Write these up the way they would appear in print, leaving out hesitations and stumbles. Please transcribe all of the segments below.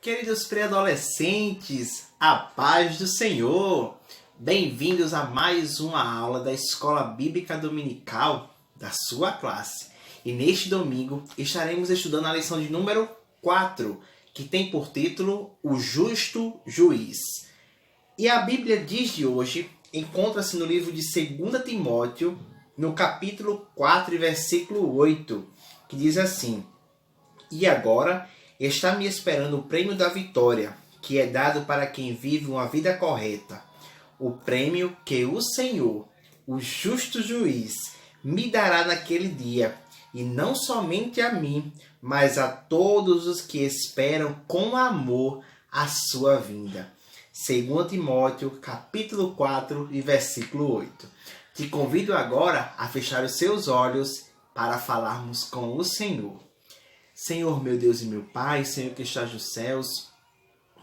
Queridos pré-adolescentes, a paz do Senhor! Bem-vindos a mais uma aula da Escola Bíblica Dominical da sua classe. E neste domingo estaremos estudando a lição de número 4, que tem por título O Justo Juiz. E a Bíblia diz de hoje encontra-se no livro de 2 Timóteo, no capítulo 4, versículo 8, que diz assim: E agora está me esperando o prêmio da vitória, que é dado para quem vive uma vida correta. O prêmio que o Senhor, o justo juiz, me dará naquele dia, e não somente a mim, mas a todos os que esperam com amor a sua vinda. 2 Timóteo, capítulo 4, versículo 8. Te convido agora a fechar os seus olhos para falarmos com o Senhor. Senhor, meu Deus e meu Pai, Senhor que estás nos céus,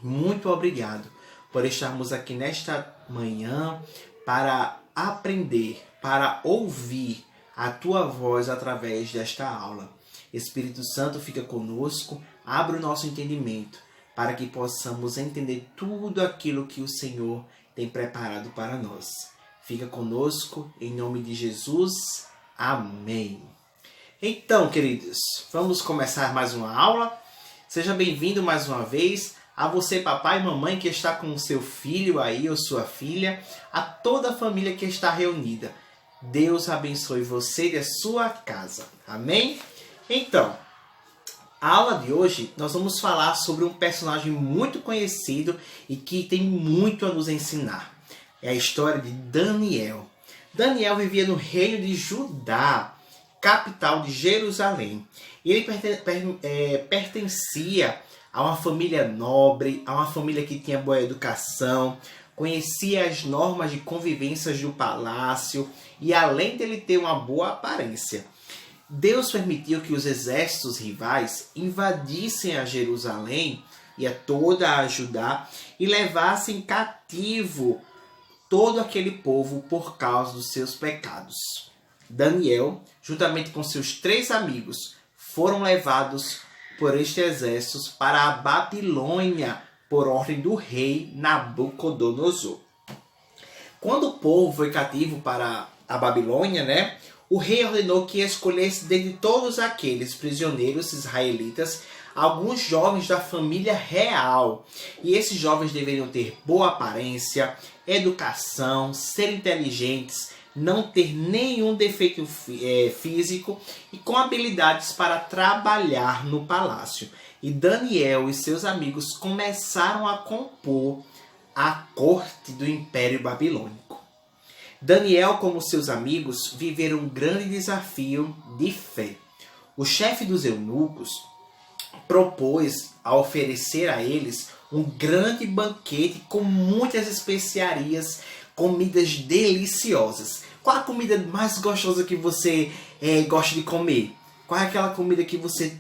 muito obrigado por estarmos aqui nesta manhã para aprender, para ouvir a Tua voz através desta aula. Espírito Santo, fica conosco, abre o nosso entendimento para que possamos entender tudo aquilo que o Senhor tem preparado para nós. Fica conosco, em nome de Jesus. Amém. Então, queridos, vamos começar mais uma aula. Seja bem-vindo mais uma vez a você, papai e mamãe, que está com o seu filho aí ou sua filha, a toda a família que está reunida. Deus abençoe você e a sua casa. Amém? Então, a aula de hoje nós vamos falar sobre um personagem muito conhecido e que tem muito a nos ensinar. É a história de Daniel. Daniel vivia no reino de Judá, capital de Jerusalém. Ele pertencia a uma família nobre, a uma família que tinha boa educação, conhecia as normas de convivência do palácio e além dele ter uma boa aparência. Deus permitiu que os exércitos rivais invadissem a Jerusalém e a toda a Judá e levassem cativo todo aquele povo por causa dos seus pecados. Daniel, juntamente com seus 3 amigos, foram levados por estes exércitos para a Babilônia por ordem do rei Nabucodonosor. Quando o povo foi cativo para a Babilônia, o rei ordenou que escolhesse dentre todos aqueles prisioneiros israelitas alguns jovens da família real. E esses jovens deveriam ter boa aparência, educação, ser inteligentes, não ter nenhum defeito físico e com habilidades para trabalhar no palácio. E Daniel e seus amigos começaram a compor a corte do Império Babilônico. Daniel, como seus amigos, viveram um grande desafio de fé. O chefe dos eunucos propôs a oferecer a eles um grande banquete com muitas especiarias, comidas deliciosas. Qual a comida mais gostosa que você gosta de comer? Qual é aquela comida que você,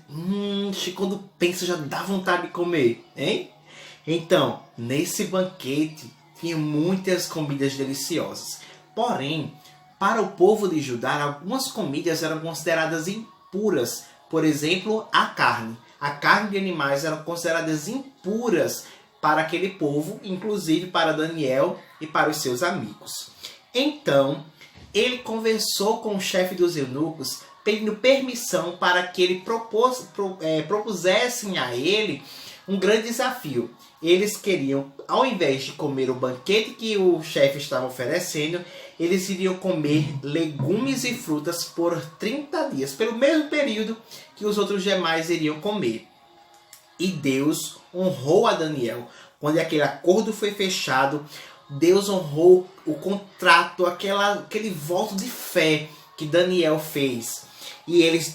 quando pensa, já dá vontade de comer, hein? Então, nesse banquete, tinha muitas comidas deliciosas. Porém, para o povo de Judá, algumas comidas eram consideradas impuras. Por exemplo, a carne. A carne de animais eram consideradas impuras para aquele povo, inclusive para Daniel e para os seus amigos. Então, ele conversou com o chefe dos eunucos, pedindo permissão para que ele propusessem a ele um grande desafio. Eles queriam, ao invés de comer o banquete que o chefe estava oferecendo, eles iriam comer legumes e frutas por 30 dias, pelo mesmo período que os outros demais iriam comer. E Deus honrou a Daniel. Quando aquele acordo foi fechado, Deus honrou o contrato, aquele voto de fé que Daniel fez.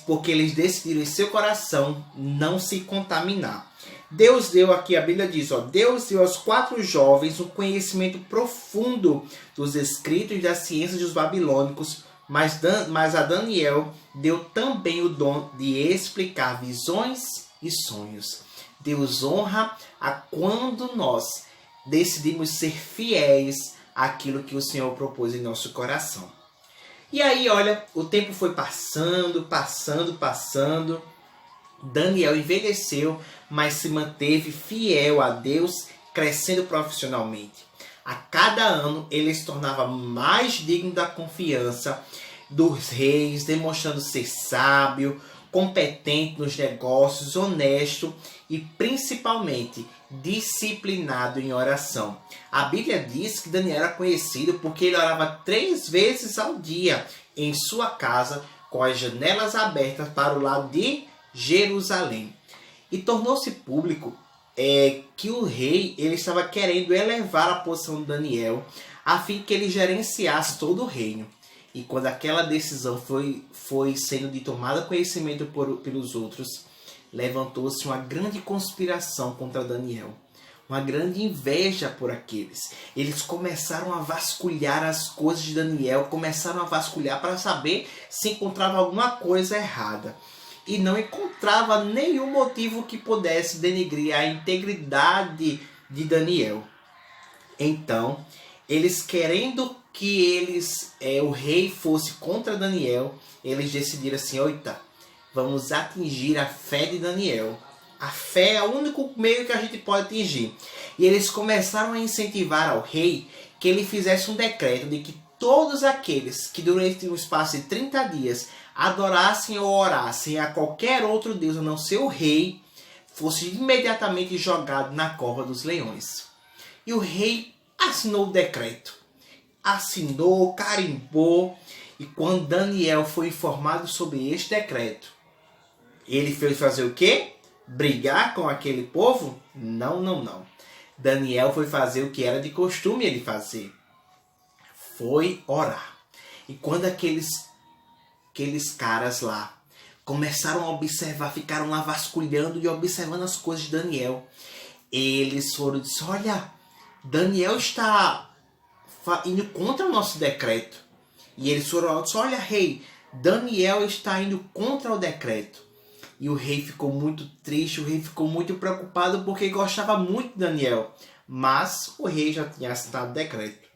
Porque eles decidiram em seu coração não se contaminar. Deus deu aqui, a Bíblia diz, Deus deu aos 4 jovens um conhecimento profundo dos escritos e das ciências dos babilônicos, mas a Daniel deu também o dom de explicar visões e sonhos. Deus honra a quando nós decidimos ser fiéis àquilo que o Senhor propôs em nosso coração. E aí, olha, o tempo foi passando. Daniel envelheceu, mas se manteve fiel a Deus, crescendo profissionalmente. A cada ano ele se tornava mais digno da confiança dos reis, demonstrando ser sábio, competente nos negócios, honesto e principalmente disciplinado em oração. A Bíblia diz que Daniel era conhecido porque ele orava 3 vezes ao dia em sua casa, com as janelas abertas para o lado de Jerusalém. E tornou-se público que o rei ele estava querendo elevar a posição de Daniel a fim que ele gerenciasse todo o reino. E quando aquela decisão foi sendo de tomada conhecimento pelos outros, levantou-se uma grande conspiração contra Daniel. Uma grande inveja por aqueles. Eles começaram a vasculhar as coisas de Daniel, começaram a vasculhar para saber se encontrava alguma coisa errada. E não encontrava nenhum motivo que pudesse denegrir a integridade de Daniel. Então, eles querendo que o rei fosse contra Daniel, eles decidiram assim, oita, vamos atingir a fé de Daniel. A fé é o único meio que a gente pode atingir. E eles começaram a incentivar ao rei que ele fizesse um decreto de que todos aqueles que durante um espaço de 30 dias adorassem ou orassem a qualquer outro deus a não ser o rei, fosse imediatamente jogado na cova dos leões. E o rei assinou o decreto. Assinou, carimbou. E quando Daniel foi informado sobre este decreto, ele foi fazer o quê? Brigar com aquele povo? Não. Daniel foi fazer o que era de costume ele fazer. Foi orar. E quando aqueles caras lá começaram a observar, ficaram lá vasculhando e observando as coisas de Daniel, eles foram e disseram, olha, Daniel está indo contra o nosso decreto. E eles foram e disseram, olha, rei, Daniel está indo contra o decreto. E o rei ficou muito triste, o rei ficou muito preocupado porque gostava muito de Daniel. Mas o rei já tinha assinado o decreto.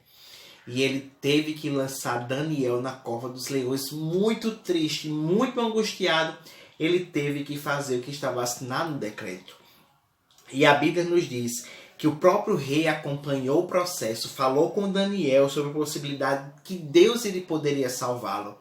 E ele teve que lançar Daniel na cova dos leões, muito triste, muito angustiado. Ele teve que fazer o que estava assinado no decreto. E a Bíblia nos diz que o próprio rei acompanhou o processo, falou com Daniel sobre a possibilidade que Deus ele poderia salvá-lo.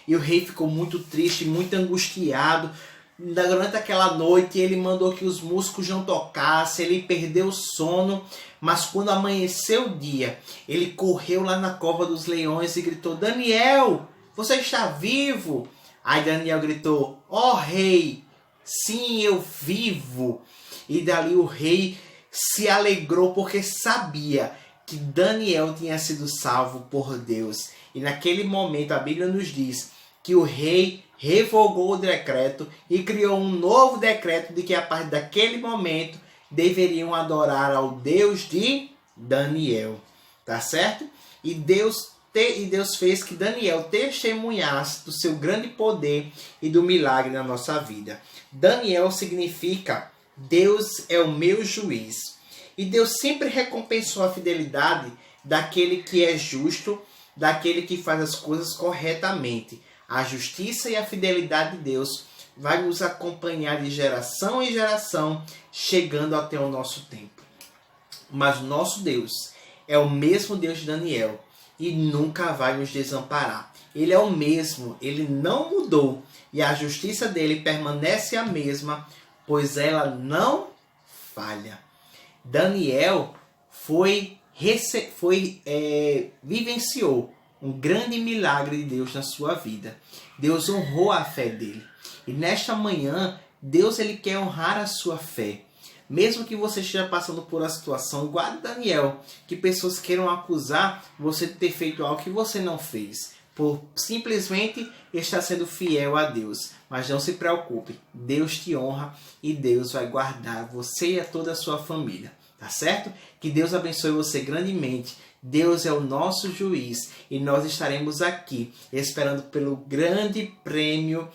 E o rei ficou muito triste, muito angustiado. Durante aquela noite ele mandou que os músicos não tocassem, ele perdeu o sono, mas quando amanheceu o dia, ele correu lá na cova dos leões e gritou, Daniel, você está vivo? Aí Daniel gritou, ó rei, sim, eu vivo. E dali o rei se alegrou porque sabia que Daniel tinha sido salvo por Deus. E naquele momento a Bíblia nos diz que o rei revogou o decreto e criou um novo decreto de que a partir daquele momento deveriam adorar ao Deus de Daniel. Tá certo? E Deus fez que Daniel testemunhasse do seu grande poder e do milagre na nossa vida. Daniel significa Deus é o meu juiz. E Deus sempre recompensou a fidelidade daquele que é justo, daquele que faz as coisas corretamente. A justiça e a fidelidade de Deus vai nos acompanhar de geração em geração, chegando até o nosso tempo. Mas o nosso Deus é o mesmo Deus de Daniel e nunca vai nos desamparar. Ele é o mesmo, ele não mudou e a justiça dele permanece a mesma, pois ela não falha. Daniel vivenciou um grande milagre de Deus na sua vida. Deus honrou a fé dele. E nesta manhã, Deus ele quer honrar a sua fé. Mesmo que você esteja passando por uma situação igual a Daniel, que pessoas queiram acusar você de ter feito algo que você não fez, por simplesmente estar sendo fiel a Deus. Mas não se preocupe, Deus te honra e Deus vai guardar você e a toda a sua família. Tá certo? Que Deus abençoe você grandemente. Deus é o nosso juiz e nós estaremos aqui esperando pelo grande prêmio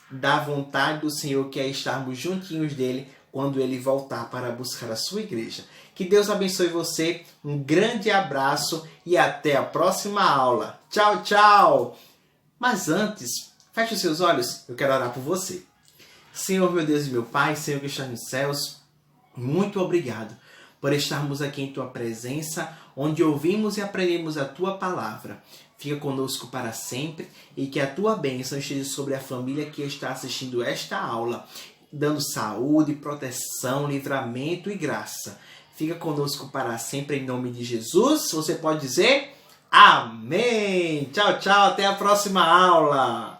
da vontade do Senhor, que é estarmos juntinhos dele quando ele voltar para buscar a sua igreja. Que Deus abençoe você, um grande abraço e até a próxima aula. Tchau, tchau! Mas antes, feche os seus olhos, eu quero orar por você. Senhor, meu Deus e meu Pai, Senhor que está nos céus, muito obrigado por estarmos aqui em Tua presença, onde ouvimos e aprendemos a Tua palavra. Fica conosco para sempre e que a Tua bênção esteja sobre a família que está assistindo esta aula, dando saúde, proteção, livramento e graça. Fica conosco para sempre em nome de Jesus. Você pode dizer amém. Tchau, tchau. Até a próxima aula.